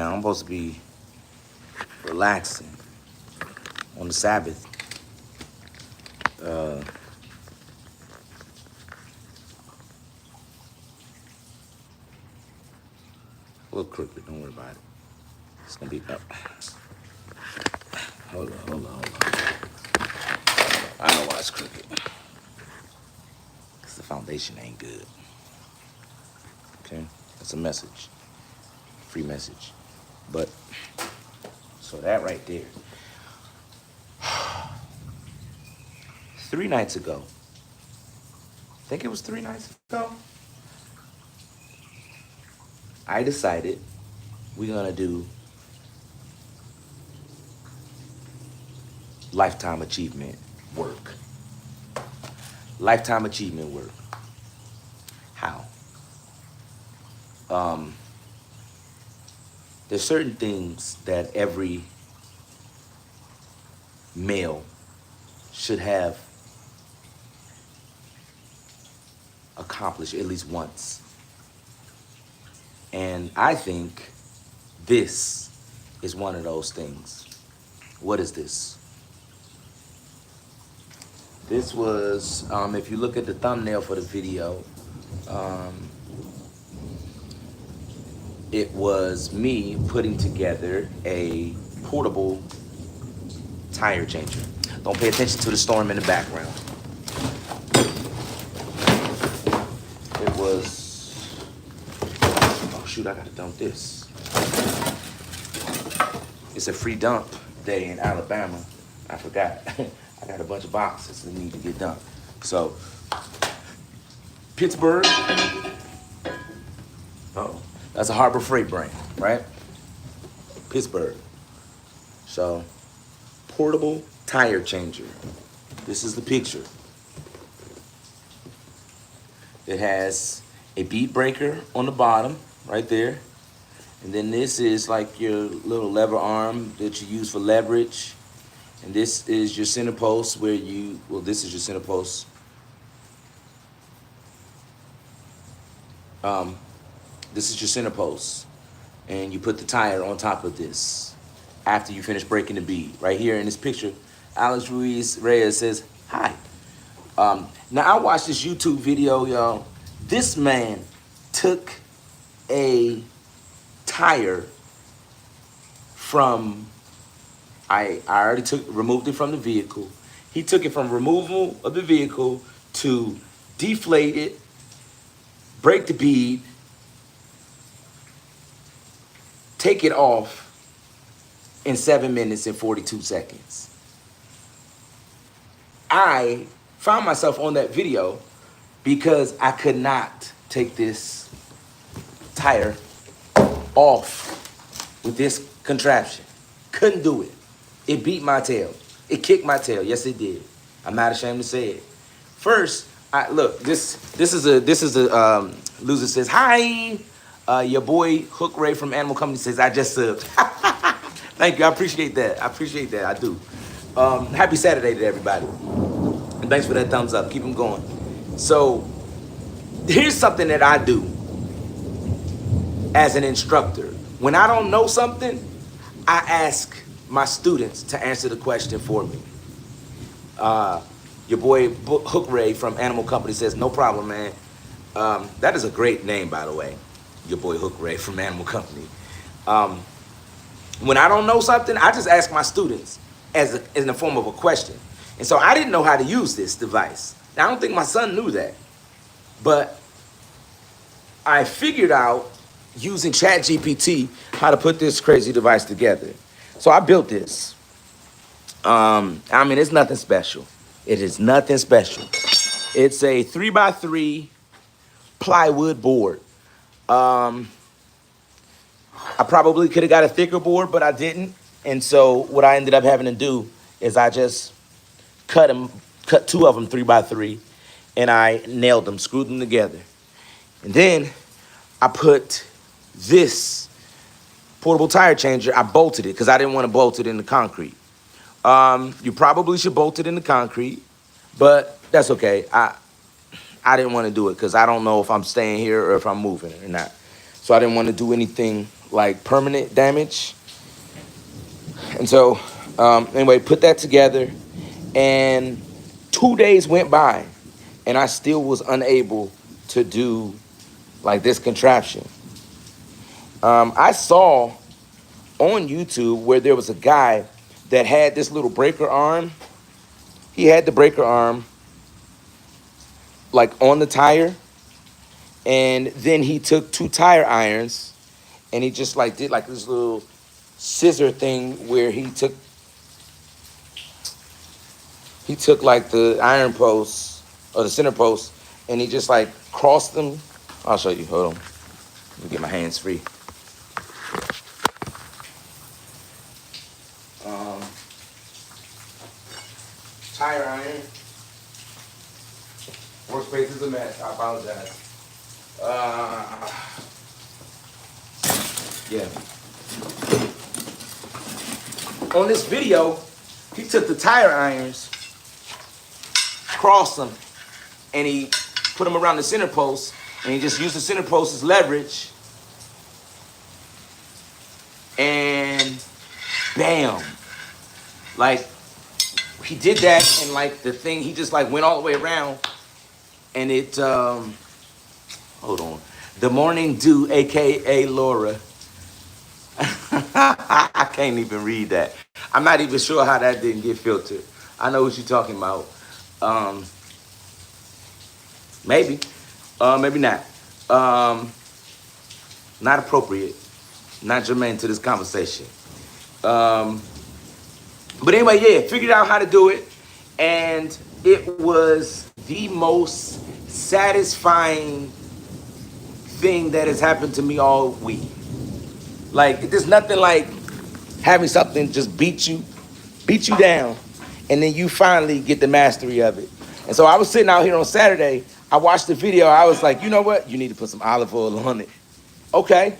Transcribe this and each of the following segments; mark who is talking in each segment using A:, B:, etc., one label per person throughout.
A: now. I'm supposed to be relaxing on the Sabbath. A little crooked, don't worry about it. It's gonna be up. Hold on. I know why it's crooked. Because the foundation ain't good. Okay? That's a message. Free message. But, so that right there. 3 nights ago. I think it was 3 nights ago. I decided we're gonna do lifetime achievement work. Lifetime achievement work. How? There's certain things that every male should have accomplished at least once. And I think this is one of those things. What is this? This was, if you look at the thumbnail for the video, it was me putting together a portable tire changer. Don't pay attention to the storm in the background. It was, oh shoot, I gotta dump this. It's a free dump day in Alabama. I forgot. I got a bunch of boxes that need to get dumped. So, Pittsburgh. Oh, that's a Harbor Freight brand, right? Pittsburgh. So, portable tire changer. This is the picture. It has a bead breaker on the bottom, right there. And then this is like your little lever arm that you use for leverage. And this is your center post where you, well, this is your center post. This is your center post. And you put the tire on top of this after you finish breaking the bead. Right here in this picture, Alex Ruiz Reyes says, hi. Now I watched this YouTube video, y'all. This man took a tire from, I already removed it from the vehicle. He took it from removal of the vehicle to deflate it, break the bead, take it off in 7 minutes and 42 seconds. I found myself on that video because I could not take this tire off with this contraption. Couldn't do it. It beat my tail. It kicked my tail. Yes, it did. I'm not ashamed to say it. First, look. This is a loser says hi. Your boy Hook Ray from Animal Company says I just subbed. Thank you. I appreciate that. I do. Happy Saturday to everybody. And thanks for that thumbs up. Keep them going. So here's something that I do as an instructor. When I don't know something, I ask my students to answer the question for me. Your boy Hook Ray from Animal Company says, no problem, man. That is a great name, by the way. Your boy Hook Ray from Animal Company. When I don't know something, I just ask my students in the form of a question. And so I didn't know how to use this device. Now, I don't think my son knew that. But I figured out using ChatGPT how to put this crazy device together. So I built this. I mean, it's nothing special. It is nothing special. It's a 3x3 plywood board. I probably could have got a thicker board, but I didn't. And so what I ended up having to do is I just cut 2 of them 3x3, and I nailed them, screwed them together. And then I put this portable tire changer, I bolted it because I didn't want to bolt it in the concrete. You probably should bolt it in the concrete, but that's okay. I didn't want to do it because I don't know if I'm staying here or if I'm moving or not. So I didn't want to do anything like permanent damage. And so, anyway, put that together, and 2 days went by, and I still was unable to do like this contraption. I saw on YouTube where there was a guy that had this little breaker arm. He had the breaker arm like on the tire, and then he took 2 tire irons and he just like did like this little scissor thing where he took like the iron posts or the center posts and he just like crossed them. I'll show you. Hold on. Let me get my hands free. Tire iron. Workspace is a mess. I apologize. Yeah. On this video, he took the tire irons, crossed them, and he put them around the center post, and he just used the center post as leverage, and bam. Like, he did that, and like the thing, he just like went all the way around, and it, hold on. The Morning Dew, AKA Laura. I can't even read that. I'm not even sure how that didn't get filtered. I know what you're talking about. Maybe. Maybe not. Not appropriate. Not germane to this conversation. But anyway, yeah, figured out how to do it. And it was the most satisfying thing that has happened to me all week. Like, there's nothing like having something just beat you down, and then you finally get the mastery of it. And so I was sitting out here on Saturday. I watched the video. I was like, you know what? You need to put some olive oil on it. Okay.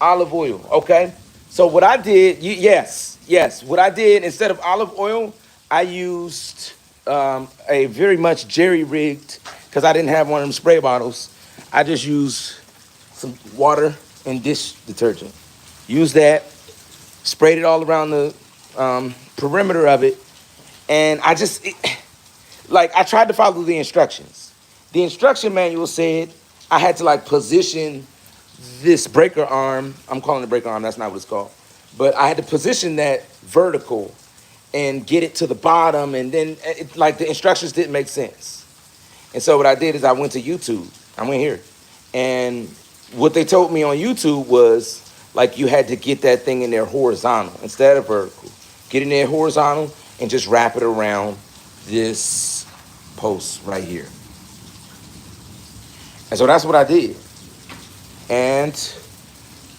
A: Olive oil. Okay. So what I did, yes. What I did, instead of olive oil, I used a very much jerry-rigged, because I didn't have one of them spray bottles. I just used some water and dish detergent. Used that, sprayed it all around the perimeter of it, and I tried to follow the instructions. The instruction manual said I had to like position this breaker arm. I'm calling it breaker arm, that's not what it's called. But I had to position that vertical and get it to the bottom, and then the instructions didn't make sense. And so what I did is I went to YouTube. I went here. And what they told me on YouTube was, like, you had to get that thing in there horizontal instead of vertical. Get in there horizontal and just wrap it around this post right here. And so that's what I did. And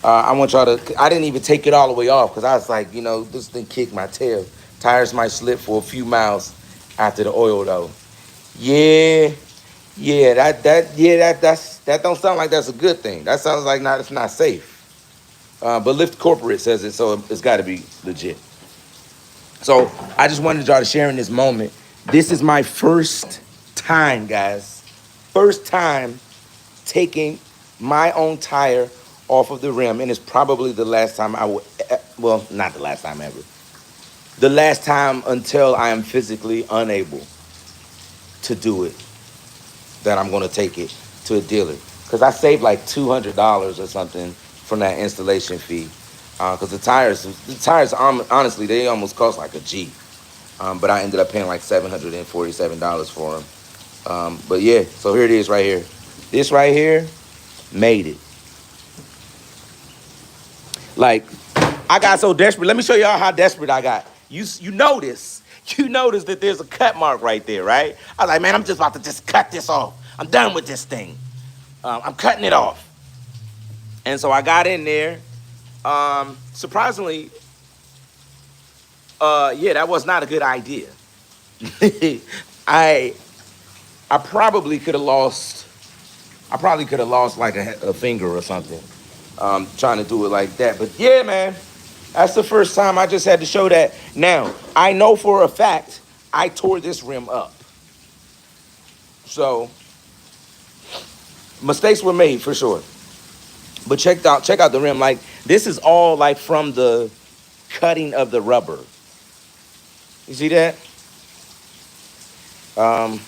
A: I want y'all to, I didn't even take it all the way off because I was like, this thing kicked my tail. Tires might slip for a few miles after the oil though. That don't sound like that's a good thing. That sounds like it's not safe. But Lyft Corporate says it, so it's got to be legit. So I just wanted y'all to share in this moment. This is my first time, guys. First time taking my own tire off of the rim, and it's probably the last time I will. Well, not the last time ever. The last time until I am physically unable to do it, that I'm going to take it to a dealer. Because I saved like $200 or something from that installation fee. Because the tires, honestly, they almost cost like a G. But I ended up paying like $747 for them. But yeah, so here it is right here. This right here made it. Like, I got so desperate. Let me show y'all how desperate I got. You notice that there's a cut mark right there, right? I was like, man, I'm just about to just cut this off. I'm done with this thing. I'm cutting it off. And so I got in there. Surprisingly, that was not a good idea. I probably could have lost like a finger or something, trying to do it like that. But yeah, man, that's the first time. I just had to show that. Now, I know for a fact I tore this rim up. So mistakes were made for sure. But check out the rim. Like this is all like from the cutting of the rubber. You see that? Um,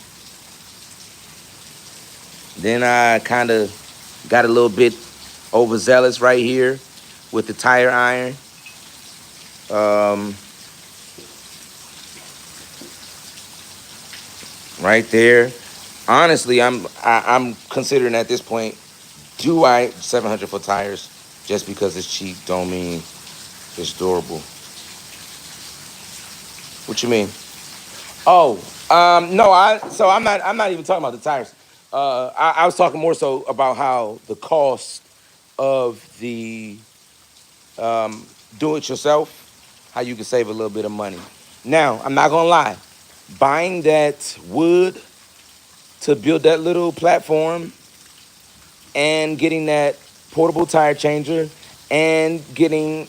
A: then I kind of got a little bit overzealous right here with the tire iron. Um, right there. Honestly, I'm considering at this point, do I 700 for tires just because it's cheap don't mean it's durable. What you mean? Oh, no, I'm not even talking about the tires. I was talking more so about how the cost of the do it yourself, how you can save a little bit of money. Now, I'm not gonna lie, buying that wood to build that little platform and getting that portable tire changer and getting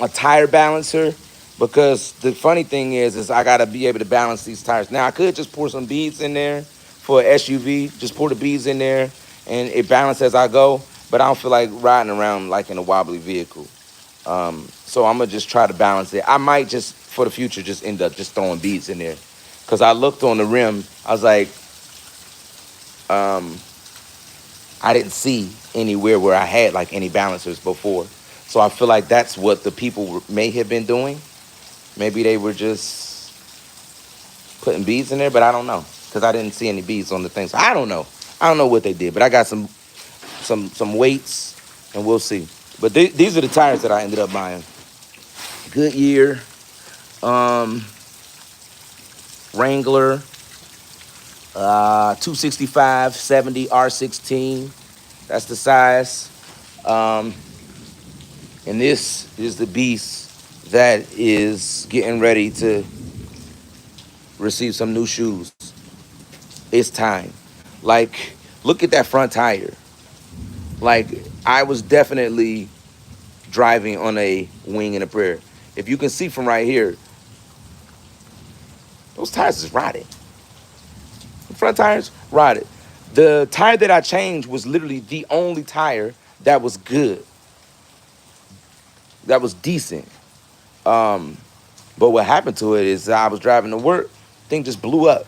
A: a tire balancer, because the funny thing is I gotta be able to balance these tires. Now I could just pour some beads in there for an SUV, just pour the beads in there and it balances as I go. But I don't feel like riding around like in a wobbly vehicle. So I'm gonna just try to balance it. I might just for the future just end up just throwing beads in there, because I looked on the rim. I was like, um, I didn't see anywhere where I had like any balancers before. So I feel like that's what the people may have been doing. Maybe they were just putting beads in there, but I don't know because I didn't see any beads on the thing. So I don't know. I don't know what they did, but I got some weights, and we'll see. But these are the tires that I ended up buying. Goodyear, um, Wrangler, 265, 70, R16. That's the size. Um, and this is the beast that is getting ready to receive some new shoes. It's time. Like, look at that front tire. Like, I was definitely driving on a wing and a prayer. If you can see from right here, those tires is rotted. The front tires rotted. The tire that I changed was literally the only tire that was good, that was decent. Um, but what happened to it is I was driving to work, thing just blew up.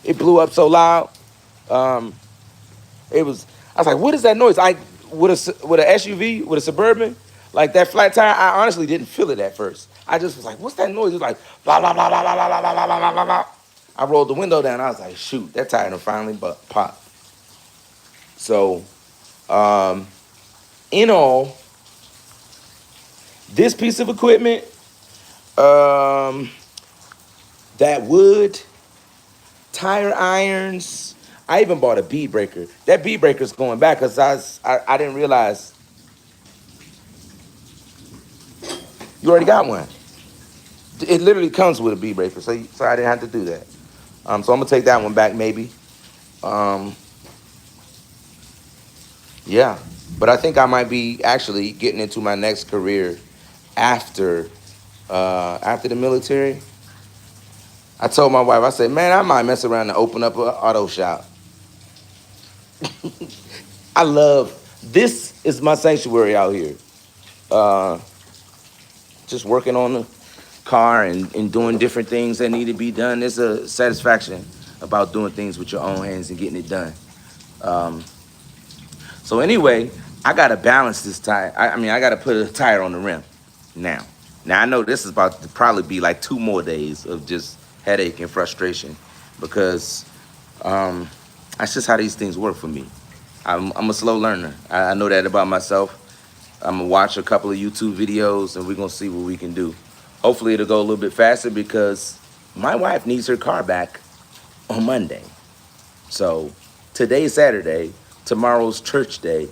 A: It blew up so loud. Um, it was. I was like, "What is that noise?" I with a SUV with a Suburban, like that flat tire. I honestly didn't feel it at first. I just was like, "What's that noise?" It was like blah blah blah blah blah blah blah blah blah blah blah. I rolled the window down. I was like, "Shoot, that tire done finally popped." So, um, in all, this piece of equipment, um, that wood, tire irons. I even bought a bead breaker. That bead breaker's going back because I didn't realize you already got one. It literally comes with a bead breaker, so I didn't have to do that. So I'm gonna take that one back maybe. Um, yeah, but I think I might be actually getting into my next career after after the military. I told my wife, I said, man, I might mess around and open up an auto shop. I love this is my sanctuary out here. Uh, just working on the car and doing different things that need to be done. There's a satisfaction about doing things with your own hands and getting it done. Um, so anyway, I gotta balance this tire. I mean, I gotta put a tire on the rim now. Now I know this is about to probably be like 2 more days of just headache and frustration because um, that's just how these things work for me. I'm a slow learner. I know that about myself. I'm gonna watch a couple of YouTube videos and we're gonna see what we can do. Hopefully it'll go a little bit faster because my wife needs her car back on Monday. So today's Saturday, tomorrow's church day,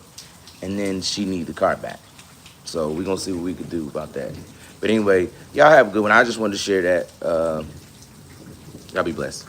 A: and then she needs the car back. So we're gonna see what we can do about that. But anyway, y'all have a good one. I just wanted to share that. Y'all be blessed.